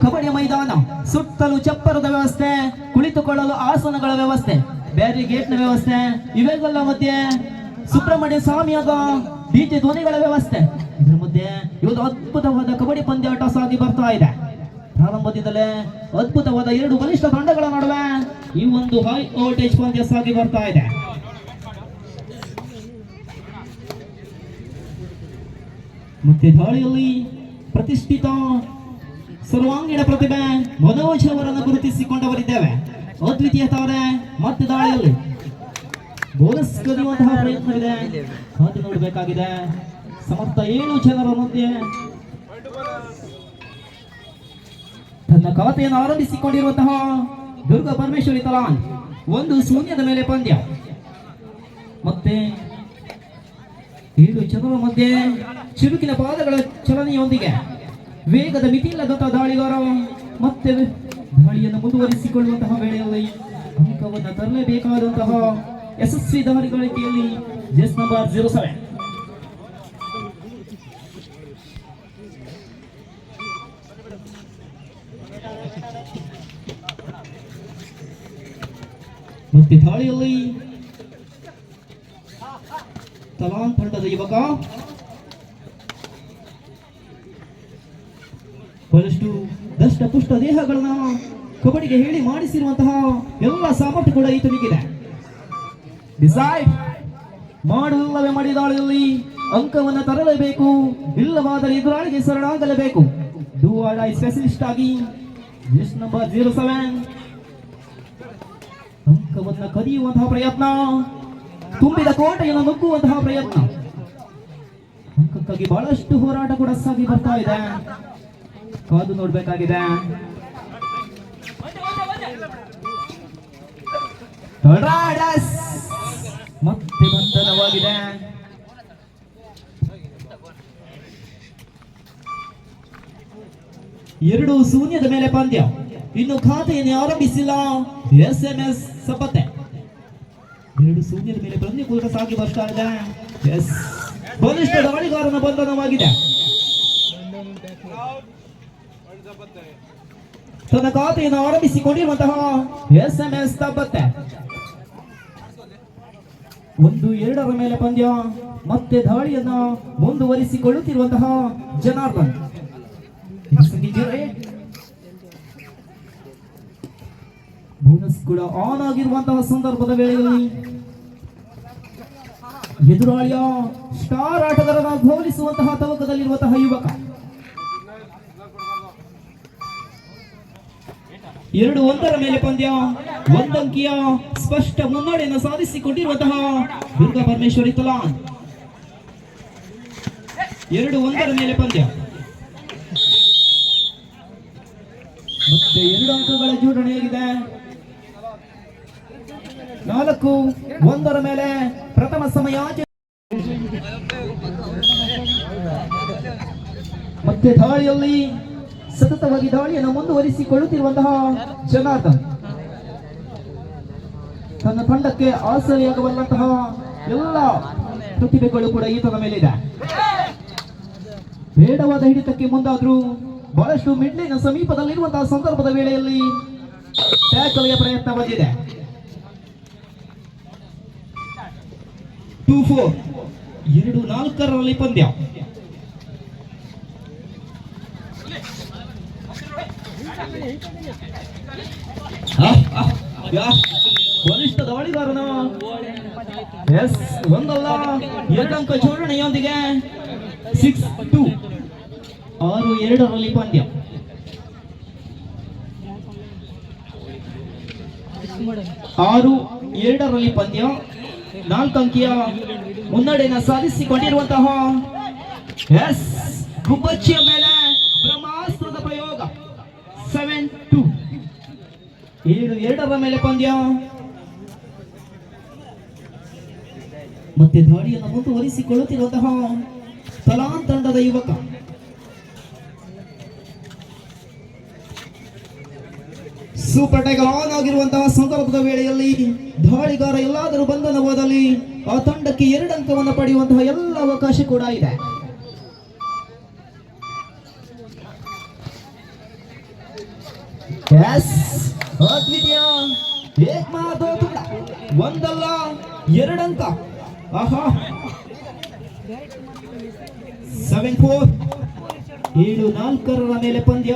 ಕಬಡ್ಡಿ ಮೈದಾನ, ಸುತ್ತಲೂ ಚಪ್ಪರದ ವ್ಯವಸ್ಥೆ, ಕುಳಿತುಕೊಳ್ಳಲು ಆಸನಗಳ ವ್ಯವಸ್ಥೆ, ಬ್ಯಾರಿಗೇಟ್ನ ವ್ಯವಸ್ಥೆ, ಇವೆಲ್ಲ ಮಧ್ಯೆ ಸುಬ್ರಹ್ಮಣ್ಯ ಸ್ವಾಮಿಯಾದ ಡಿಜೆ ಧ್ವನಿಗಳ ವ್ಯವಸ್ಥೆ. ಇದರ ಮಧ್ಯೆ ಇವತ್ತು ಅದ್ಭುತವಾದ ಕಬಡ್ಡಿ ಪಂದ್ಯಾಟ ಸಾಗಿ ಬರ್ತಾ ಇದೆ. ಪ್ರಾರಂಭದಿಂದಲೇ ಅದ್ಭುತವಾದ ಎರಡು ಬಲಿಷ್ಠ ತಂಡಗಳ ನಡುವೆ ಈ ಒಂದು ಹೈ ವೋಲ್ಟೇಜ್ ಪಂದ್ಯ ಸಾಗಿ ಬರ್ತಾ ಇದೆ. ಮತ್ತೆ ದಾಳಿಯಲ್ಲಿ ಪ್ರತಿಷ್ಠಿತ ಸರ್ವಾಂಗೀಣ ಪ್ರತಿಭೆ ಮನೋಜ್ ಅವರನ್ನು ಗುರುತಿಸಿಕೊಂಡವರಿದ್ದೇವೆ. ಅದ್ವಿತೀಯ ತಾರೆ ಮತ್ತೆ ದಾಳಿಯಲ್ಲಿ ಬೋನಸ್ ಕದಿಯುವಂತಹ ಪ್ರಯತ್ನವಿದೆ, ಕಾದು ನೋಡಬೇಕಾಗಿದೆ. ಸಮರ್ಥ 7 ಜನರ ಮಧ್ಯೆ ತನ್ನ ಖಾತೆಯನ್ನು ಆರಂಭಿಸಿಕೊಂಡಿರುವಂತಹ ದುರ್ಗಾ ಪರಮೇಶ್ವರಿ ತಲಾನ್ 1-0 ಮೇಲೆ ಪಂದ್ಯ. ಮತ್ತೆ 7 ಜನರ ಮಧ್ಯೆ ಚುರುಕಿನ ಪಾದಗಳ ಚಲನೆಯೊಂದಿಗೆ ವೇಗದ ಮಿತಿಯಿಲ್ಲದಂತಹ ದಾಳಿಗಾರ ಮತ್ತೆ ದಾಳಿಯನ್ನು ಮುಂದುವರಿಸಿಕೊಳ್ಳುವಂತಹ ವೇಳೆಯಲ್ಲಿ ಅಂಕವನ್ನು ತರಲೇಬೇಕಾದಂತಹ ಯಶಸ್ವಿ ದಾಳಿಗಳಿಕೆಯಲ್ಲಿ ಜೆಸ್ ನಂಬರ್ 07 ಮತ್ತೆ ದಾಳಿಯಲ್ಲಿ ತಲಾನ್ ತಂಡದ ಯುವಕ ಬಹಳಷ್ಟು ದಷ್ಟ ಪುಷ್ಟ ದೇಹಗಳನ್ನ ಕಬಡ್ಡಿಗೆ ಹೇಳಿ ಮಾಡಿಸಿರುವಂತಹ ಎಲ್ಲ ಸಾಮರ್ಥ್ಯ ಕೂಡ ಈತನಿಗಿದೆ. ಡಿಸೈಡ್ ಮಾಡಲ್ಲವೇ ಮಾಡಿ ದಾಳಿಯಲ್ಲಿ ಅಂಕವನ್ನು ತರಲೇಬೇಕು, ಇಲ್ಲವಾದರೆ ಎದುರಾಳಿಗೆ ಶರಣಾಗಲೇಬೇಕು. ಡೂ ಆರ್ ಡೈ ಸ್ಪೆಷಲಿಸ್ಟ್ ಆಗಿ ಜೆಸ್ ನಂಬರ್ 07 ಅಂಕವನ್ನು ಕದಿಯುವಂತಹ ಪ್ರಯತ್ನ, ತುಂಬಿದ ಕೋಟೆಯನ್ನು ನುಗ್ಗುವಂತಹ ಪ್ರಯತ್ನ, ಅಂಕಕ್ಕಾಗಿ ಬಹಳಷ್ಟು ಹೋರಾಟ ಕೂಡ ಸಾಗಿ ಬರ್ತಾ ಇದೆ. ಕಾದು ನೋಡಬೇಕಾಗಿದೆ. ಮತ್ತೆ ಬಂಧನವಾಗಿದೆ. ಎರಡು 0 ಮೇಲೆ ಪಂದ್ಯ. ಇನ್ನು ಖಾತೆಯನ್ನು ಆರಂಭಿಸಿಲ್ಲ SMS ಸಪತೆ. 2-0 ಮೇಲೆ ಪಂದ್ಯ ಕೂಡ ಸಾಗಿ ಬರ್ತಾ ಇದೆ. ಬಲಿಷ್ಠ ದಾಳಿಗಾರನ ಬಂಧನವಾಗಿದೆ. ತನ್ನ ಖಾತೆಯನ್ನು ಆರಂಭಿಸಿಕೊಂಡಿರುವಂತಹ SMS ತಪ್ಪತ್ತೆ. 1-2 ಮೇಲೆ ಪಂದ್ಯ. ಮತ್ತೆ ದಾಳಿಯನ್ನ ಮುಂದುವರಿಸಿಕೊಳ್ಳುತ್ತಿರುವಂತಹ ಜನಾರ್ದನ್. ಬೋನಸ್ ಕೂಡ ಆನ್ ಆಗಿರುವಂತಹ ಸಂದರ್ಭದ ವೇಳೆಯಲ್ಲಿ ಎದುರಾಳಿಯ ಸ್ಟಾರ್ ಆಟಗಾರನ ಹೋಲಿಸುವಂತಹ ತವಕದಲ್ಲಿರುವಂತಹ ಯುವಕ 2-1 ಮೇಲೆ ಪಂದ್ಯ. 1 ಅಂಕಿಯ ಸ್ಪಷ್ಟ ಮುನ್ನಡೆಯನ್ನು ಸಾಧಿಸಿಕೊಂಡಿರುವಂತಹ ದುರ್ಗಾ ಪರಮೇಶ್ವರಿ ತಲಾನ್. 2-1 ಮೇಲೆ ಪಂದ್ಯ. ಮತ್ತೆ 2 ಅಂಕಗಳ ಜೋಡಣೆಯಾಗಿದೆ. 4-1 ಮೇಲೆ ಪ್ರಥಮ ಸಮಯ. ಮತ್ತೆ ದಾಳಿಯಲ್ಲಿ ಸತತವಾಗಿ ದಾಳಿಯನ್ನು ಮುಂದುವರಿಸಿಕೊಳ್ಳುತ್ತಿರುವಂತಹ ಜನಾರ್ದನ್ ತನ್ನ ತಂಡಕ್ಕೆ ಆಸರೆಯಾಗಬಲ್ಲಂತಹ ಎಲ್ಲ ಪ್ರತಿಭೆಗಳು ಕೂಡ ಈತನ ಮೇಲಿದೆ. ಬೇಡವಾದ ಹಿಡಿತಕ್ಕೆ ಮುಂದಾದ್ರೂ ಬಹಳಷ್ಟು ಮಿಡ್ಲಿನ ಸಮೀಪದಲ್ಲಿರುವಂತಹ ಸಂದರ್ಭದ ವೇಳೆಯಲ್ಲಿ ಟ್ಯಾಕಲ್ಗೆ ಪ್ರಯತ್ನ ಬಂದಿದೆ. 2-4 2-4 ಪಂದ್ಯ. ಬಲಿಷ್ಠ ದಾಳಿಗಾರನ ಒಂದಲ್ಲ 2 ಅಂಕ ಜೋಡಣೆಯೊಂದಿಗೆ 6-2 6-2 ಪಂದ್ಯ. 6-2 ಪಂದ್ಯ. 4 ಅಂಕಿಯ ಮುನ್ನಡೆಯನ್ನು ಸಾಧಿಸಿಕೊಂಡಿರುವಂತಹ ಗುಬ್ಬಚ್ಚಿಯ ಮೇಲೆ ಬ್ರಹ್ಮಾಸ್ತ್ರದ ಪ್ರಯೋಗ. 7-2 7-2 ಮೇಲೆ ಪಂದ್ಯ. ಮತ್ತೆ ದಾಳಿಯನ್ನು ಮುಂದುವರಿಸಿಕೊಳ್ಳುತ್ತಿರುವಂತಹ ತಲಾನ್ ತಂಡದ ಯುವಕ ಸೂಪರ್ ಟೈಗರ್ ಆನ್ ಆಗಿರುವಂತಹ ಸಂದರ್ಭದ ವೇಳೆಯಲ್ಲಿ ದಾಳಿಗಾರ ಎಲ್ಲಾದರೂ ಬಂಧನವಾದಲ್ಲಿ ಆ ತಂಡಕ್ಕೆ 2 ಅಂಕವನ್ನು ಪಡೆಯುವಂತಹ ಎಲ್ಲ ಅವಕಾಶ ಕೂಡ ಇದೆ. ಎಸ್ ಅದ್ವಿತೀಯ ಏಕಮಾದೋತುಂಡ ಒಂದಲ್ಲ ಎರಡಂಕ ಆಹಾ 7-4 7-4 ಮೇಲೆ ಪಂದ್ಯ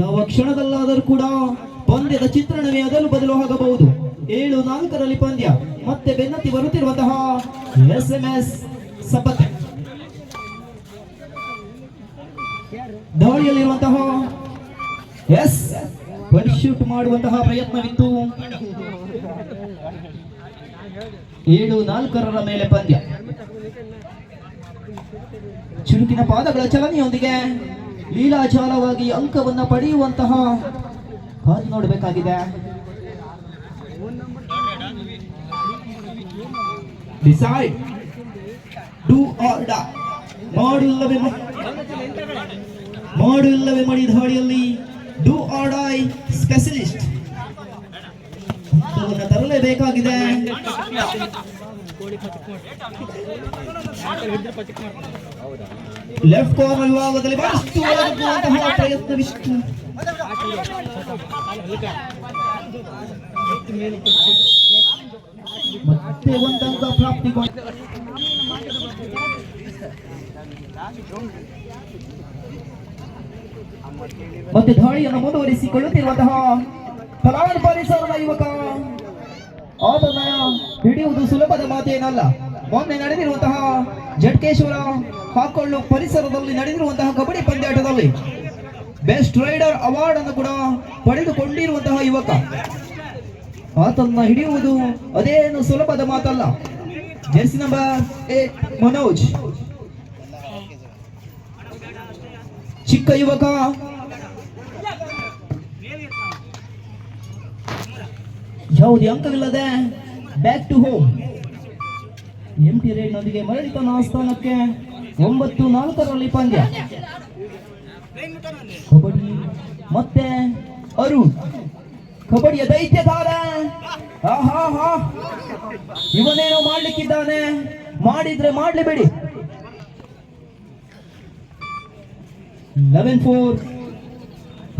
ಯಾವ ಕ್ಷಣದಲ್ಲಾದರೂ ಕೂಡ ಪಂದ್ಯದ ಚಿತ್ರಣವೇ ಅದಲು ಬದಲು ಆಗಬಹುದು 7-4 ಪಂದ್ಯ ಮತ್ತೆ ಬೆನ್ನತ್ತಿ ಬರುತ್ತಿರುವಂತಹ SMS ಸಪತ್ ದಾಳಿಯಲ್ಲಿರುವಂತಹ ಎಸ್ ಶೂಟ್ ಮಾಡುವಂತಹ ಪ್ರಯತ್ನವಿತ್ತು 7-4 ಮೇಲೆ ಪಂದ್ಯ ಚುರುಕಿನ ಪಾದಗಳ ಚಲನೆಯೊಂದಿಗೆ ಲೀಲಾಚಾರವಾಗಿ ಅಂಕವನ್ನು ಪಡೆಯುವಂತಹ ಕಾದು ನೋಡಬೇಕಾಗಿದೆ ಡಿಸೈಡ್ ಡೂ ಆರ್ ಡೈ ಮಾಡುಲ್ಲವೇ ಮಡಿ ದಾಳಿಯಲ್ಲಿ ಡೂ ಆರ್ ಡೈ ಸ್ಪೆಷಲಿಸ್ಟ್ ತರಲೇಬೇಕಾಗಿದೆ ಲೆಫ್ಟ್ ಕಾರ್ನರ್ ವಿಭಾಗದಲ್ಲಿ ಬಹಳಷ್ಟು ಒಳಗುವಂತಹ ಪ್ರಯತ್ನವಿತ್ತು ಮತ್ತೆ ಒಂದಂಕ ಪ್ರಾಪ್ತಿಗೊಂಡ ಮತ್ತೆ ದಾಳಿಯನ್ನು ಮುಂದುವರಿಸಿಕೊಳ್ಳುತ್ತಿರುವಂತಹ ತಲಾನ್ ಪರಿಸರದ ಯುವಕ ಆತನ ಹಿಡಿಯುವುದು ಸುಲಭದ ಮಾತೇನಲ್ಲ. ಮೊನ್ನೆ ನಡೆದಿರುವಂತಹ ಜಟ್ಕೇಶ್ವರ ಹಾಕೊಳ್ಳು ಪರಿಸರದಲ್ಲಿ ನಡೆದಿರುವಂತಹ ಕಬಡ್ಡಿ ಪಂದ್ಯಾಟದಲ್ಲಿ ಬೆಸ್ಟ್ ರೈಡರ್ ಅವಾರ್ಡ್ ಅನ್ನು ಕೂಡ ಪಡೆದುಕೊಂಡಿರುವಂತಹ ಯುವಕ. ಆತನ್ನ ಹಿಡಿಯುವುದು ಅದೇನು ಸುಲಭದ ಮಾತಲ್ಲ. ಜೆರ್ಸಿ ನಂಬರ್ 8 ಮನೋಜ್, ಚಿಕ್ಕ ಯುವಕ, ಯಾವುದೇ ಅಂಕವಿಲ್ಲದೆ ಬ್ಯಾಕ್ ಟು ಹೋಮ್. ಎಂಟಿ ರೇಡ್ನೊಂದಿಗೆ ಮರಳಿ ತನ್ನ ಸ್ಥಾನಕ್ಕೆ 9-4 ಪಂದ್ಯ. ಕಬಡ್ಡಿ ಮತ್ತೆ ಅರುಣ್, ಕಬಡ್ಡಿಯ ದೈತ್ಯಧಾರ. ಇವನೇನೋ ಮಾಡ್ಲಿಕ್ಕಿದ್ದಾನೆ, ಮಾಡಿದ್ರೆ ಮಾಡ್ಲಿ ಬಿಡಿ. 11-4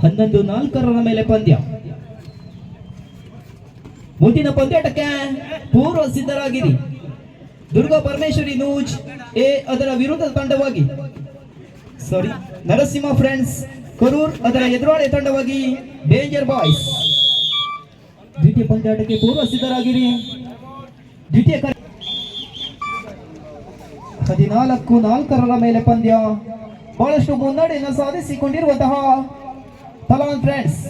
11-4 ಮೇಲೆ ಪಂದ್ಯ. ಮುಂದಿನ ಪಂದ್ಯಾಟಕ್ಕೆ ಪೂರ್ವ ಸಿದ್ಧರಾಗಿರಿ. ದುರ್ಗಾ ಪರಮೇಶ್ವರಿ ನೂಜ್ ಎ ಅದರ ವಿರುದ್ಧ ತಂಡವಾಗಿ, ನರಸಿಂಹ ಫ್ರೆಂಡ್ಸ್ ಕರೂರ್ ಅದರ ಎದುರಾಳಿ ತಂಡವಾಗಿ ಡೇಂಜರ್ ಬಾಯ್ಸ್. ದ್ವಿತೀಯ ಪಂದ್ಯಾಟಕ್ಕೆ ಪೂರ್ವ ಸಿದ್ಧರಾಗಿರಿ. ದ್ವಿತೀಯ 14-4 ಮೇಲೆ ಪಂದ್ಯ. ಬಹಳಷ್ಟು ಮುನ್ನಡೆಯನ್ನು ಸಾಧಿಸಿಕೊಂಡಿರುವಂತಹ ತಲಾನ್ ಫ್ರೆಂಡ್ಸ್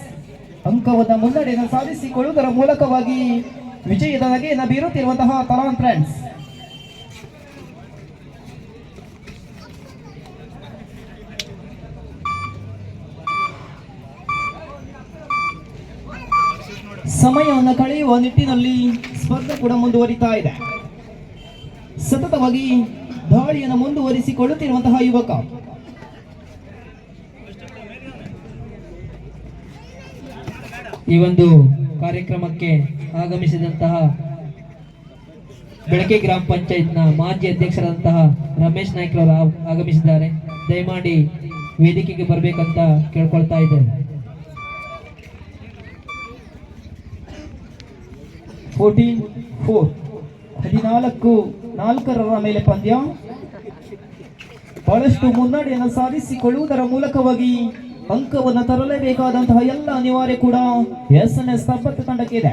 ಅಂಕವನ್ನ ಮುನ್ನಡೆಯನ್ನು ಸಾಧಿಸಿಕೊಳ್ಳುವುದರ ಮೂಲಕವಾಗಿ ವಿಜಯದ ನಗೆಯನ್ನು ಬೀರುತ್ತಿರುವಂತಹ ತಲಾನ್ ಫ್ರೆಂಡ್ಸ್. ಸಮಯವನ್ನು ಕಳೆಯುವ ನಿಟ್ಟಿನಲ್ಲಿ ಸ್ಪರ್ಧೆ ಕೂಡ ಮುಂದುವರಿತಾ ಇದೆ. ಸತತವಾಗಿ ದಾಳಿಯನ್ನು ಮುಂದುವರಿಸಿಕೊಳ್ಳುತ್ತಿರುವಂತಹ ಯುವಕ. ಈ ಒಂದು ಕಾರ್ಯಕ್ರಮಕ್ಕೆ ಆಗಮಿಸಿದಂತಹ ಬೆಳಕೆ ಗ್ರಾಮ ಪಂಚಾಯತ್ನ ಮಾಜಿ ಅಧ್ಯಕ್ಷರಾದಂತಹ ರಮೇಶ್ ನಾಯ್ಕರವರು ಆಗಮಿಸಿದ್ದಾರೆ. ದಯಮಾಡಿ ವೇದಿಕೆಗೆ ಬರಬೇಕಂತ ಕೇಳ್ಕೊಳ್ತಾ ಇದ್ದೇನೆ. 14-4 14-4 ಮೇಲೆ ಪಂದ್ಯ. ಬಹಳಷ್ಟು ಮುನ್ನಡೆಯನ್ನು ಸಾಧಿಸಿಕೊಳ್ಳುವುದರ ಮೂಲಕವಾಗಿ ಅಂಕವನ್ನು ತರಲೇಬೇಕಾದಂತಹ ಎಲ್ಲ ಅನಿವಾರ್ಯ ಕೂಡ SMS ಸಪತ್ ತಂಡಕ್ಕೆ ಇದೆ.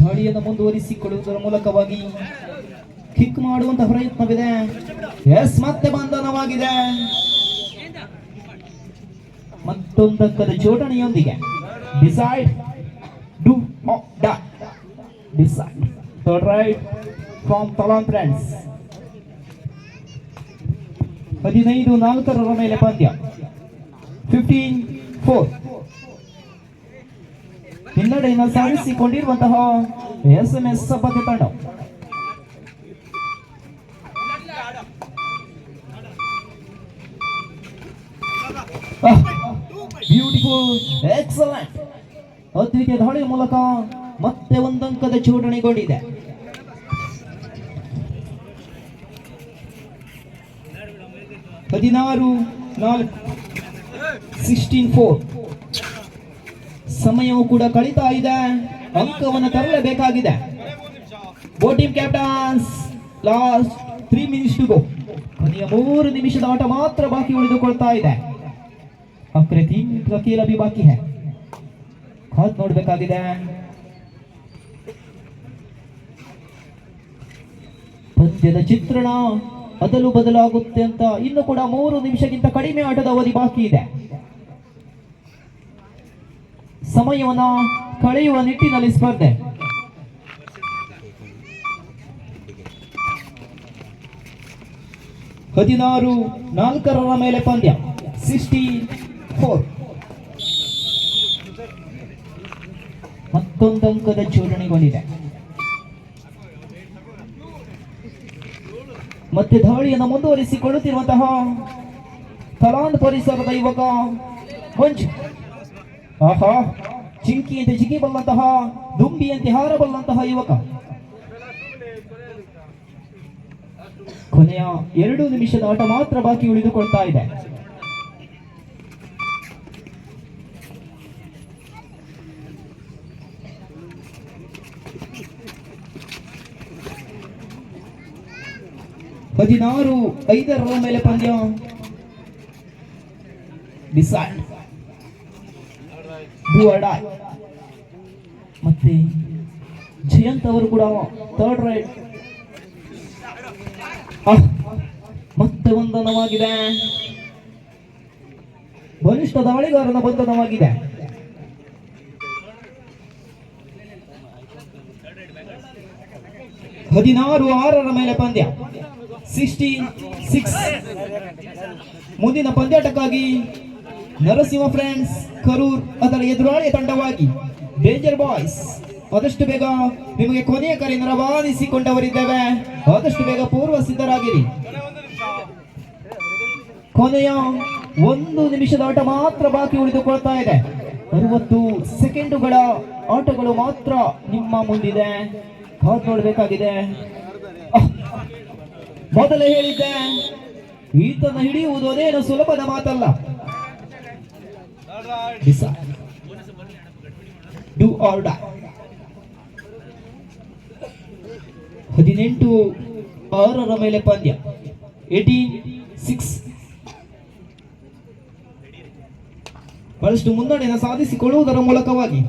ದಾಳಿಯನ್ನು ಮುಂದುವರಿಸಿಕೊಳ್ಳುವುದರ ಮೂಲಕವಾಗಿ ಕಿಕ್ ಮಾಡುವಂತಹ ಪ್ರಯತ್ನವಿದೆ. ಎಸ್ ಮತ್ತೆ ಬಂಧನವಾಗಿದೆ. ಮತ್ತೊಂದಕ್ಕದ ಜೋಡಣೆಯೊಂದಿಗೆ decide do or die. Decide third right from ತಲಾನ್ ಫ್ರೆಂಡ್ಸ್. 15-4 ಮೇಲೆ ಪಂದ್ಯ. 15-4 ಹಿನ್ನಡೆಯನ್ನು ಸಾಧಿಸಿಕೊಂಡಿರುವಂತಹ SMS ಸಪತ್ ತಂಡ. ಎಕ್ಸಲೆಂಟ್. ಅದ್ವಿತೀಯ ದಾಳಿ ಮೂಲಕ ಮತ್ತೆ ಒಂದಂಕದ ಜೋಡಣೆಗೊಂಡಿದೆ. ಹದಿನಾರು 16-4. ಸಮಯವು ಕೂಡ ಕಳೀತಾ ಇದೆ, ಅಂಕವನ್ನು ತರಲೇಬೇಕಾಗಿದೆ. ಬೋಟಿಂಗ್ captains last 3 minutes to go. ಕೊನೆಯ 3 ನಿಮಿಷದ ಆಟ ಮಾತ್ರ ಬಾಕಿ ಉಳಿದುಕೊಳ್ತಾ ಇದೆ. ಆಖರೆ 3 खेल अभी ಬಾಕಿ है. ಕಾದ್ ನೋಡಬೇಕಾಗಿದೆ. ಪಂದ್ಯದ ಚಿತ್ರಣ ಅದಲು ಬದಲಾಗುತ್ತೆ ಅಂತ ಇನ್ನು ಕೂಡ 3 ನಿಮಿಷಕ್ಕಿಂತ ಕಡಿಮೆ ಆಟದ ಅವಧಿ ಬಾಕಿ ಇದೆ. ಸಮಯವನ್ನ ಕಳೆಯುವ ನಿಟ್ಟಿನಲ್ಲಿ ಸ್ಪರ್ಧೆ. ಹದಿನಾರು 4 ಮೇಲೆ ಪಂದ್ಯ 16-4. ಮತ್ತೊಂದಂಕದ ಜೋಡಣೆಗೊಂಡಿದೆ. ಮತ್ತೆ ದಾಳಿಯನ್ನು ಮುಂದುವರಿಸಿಕೊಳ್ಳುತ್ತಿರುವಂತಹ ಕಲಾಂದ್ ಪರಿಸರದ ಯುವಕ ಮಂಜು. ಆಹಾ, ಚಿಂಕಿಯಂತೆ ಜಿಗಿಬಲ್ಲಂತಹ, ದುಂಬಿಯಂತೆ ಹಾರಬಲ್ಲಂತಹ ಯುವಕ. ಕೊನೆಯ 2 ನಿಮಿಷದ ಆಟ ಮಾತ್ರ ಬಾಕಿ ಉಳಿದುಕೊಳ್ತಾ ಇದೆ. ಹದಿನಾರು 5 ಮೇಲೆ ಪಂದ್ಯ ಡಿಸೈಡ್ ಡೂ ಆರ್ ಡೈ. ಮತ್ತೆ ಜಯಂತ್ ಅವರು ಕೂಡ 3rd ರೈಡ್. ಮತ್ತೆ ಬಂಧನವಾಗಿದೆ, ಬಲಿಷ್ಠ ದಾಳಿಗಾರನ ಬಂಧನವಾಗಿದೆ. ಹದಿನಾರು 6 ಮೇಲೆ ಪಂದ್ಯ 16-6. ಮುಂದಿನ ಪಂದ್ಯಾಟಕ್ಕಾಗಿ ನರಸಿಂಹ ಫ್ರೆಂಡ್ಸ್ ಕರೂರ್ ಅದರ ಎದುರಾಳಿಯ ತಂಡವಾಗಿ ಡೇಂಜರ್ ಬಾಯ್ಸ್. ಆದಷ್ಟು ಬೇಗ ನಿಮಗೆ ಕೊನೆಯ ಕರೆಯನ್ನು ರವಾನಿಸಿಕೊಂಡವರಿದ್ದೇವೆ, ಆದಷ್ಟು ಬೇಗ ಪೂರ್ವ ಸಿದ್ಧರಾಗಿರಿ. ಕೊನೆಯ 1 ನಿಮಿಷದ ಆಟ ಮಾತ್ರ ಬಾಕಿ ಉಳಿದುಕೊಳ್ತಾ ಇದೆ. 60 ಸೆಕೆಂಡುಗಳ ಆಟಗಳು ಮಾತ್ರ ನಿಮ್ಮ ಮುಂದಿದೆ, ಕಾದು ನೋಡಬೇಕಾಗಿದೆ. ಮೊದಲೇ ಹೇಳಿದ್ದೆ, ಈತನ ಹಿಡಿಯುವುದು ಅದೇನು ಸುಲಭದ ಮಾತಲ್ಲ. Do or dye. 18-6 ಮೇಲೆ ಪಂದ್ಯ 18-6. ಬಹಳಷ್ಟು ಮುನ್ನಡೆಯನ್ನು ಸಾಧಿಸಿಕೊಳ್ಳುವುದರ ಮೂಲಕವಾಗಿ